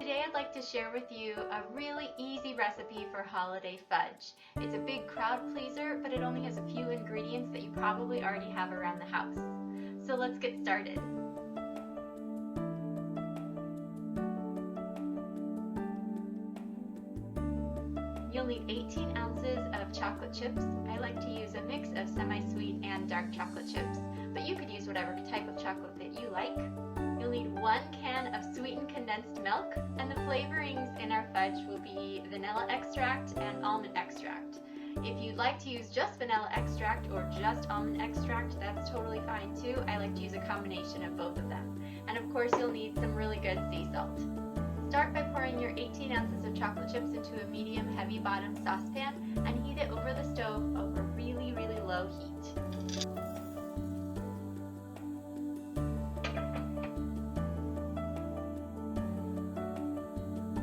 Today I'd like to share with you a really easy recipe for holiday fudge. It's a big crowd pleaser, but it only has a few ingredients that you probably already have around the house. So let's get started. You'll need 18 ounces of chocolate chips. I like to use a mix of semi-sweet and dark chocolate chips, but you could use whatever type of chocolate that you like. You'll need 1 can of sweetened condensed milk, and the flavorings in our fudge will be vanilla extract and almond extract. If you'd like to use just vanilla extract or just almond extract, that's totally fine too. I like to use a combination of both of them. And of course you'll need some really good sea salt. Start by pouring your 18 ounces of chocolate chips into a medium heavy bottom saucepan and heat it over the stove over really low heat.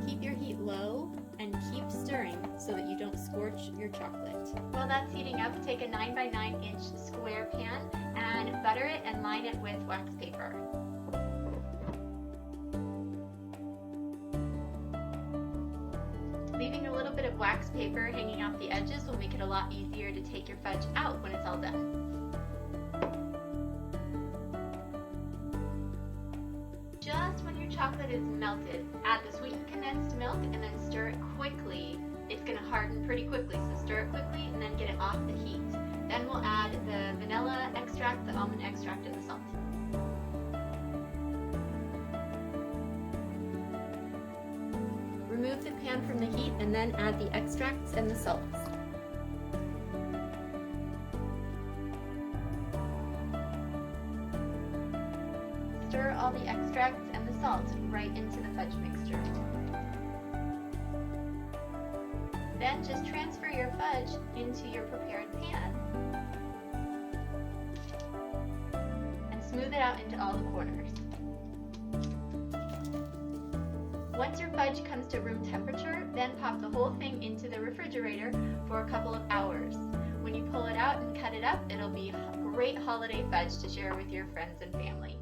Keep your heat low and keep stirring so that you don't scorch your chocolate. While that's heating up, take a 9 by 9 inch square pan and butter it and line it with wax paper. Leaving a little bit of wax paper hanging off the edges will make it a lot easier to take your fudge out when it's all done. Just when your chocolate is melted, add the sweetened condensed milk and then stir it quickly. It's going to harden pretty quickly, so stir it quickly and then get it off the heat. Then we'll add the vanilla extract, the almond extract, and the salt. Remove the pan from the heat and then add the extracts and the salts. Stir all the extracts and the salt right into the fudge mixture. Then just transfer your fudge into your prepared pan and smooth it out into all the corners. Once your fudge comes to room temperature, then pop the whole thing into the refrigerator for a couple of hours. When you pull it out and cut it up, it'll be great holiday fudge to share with your friends and family.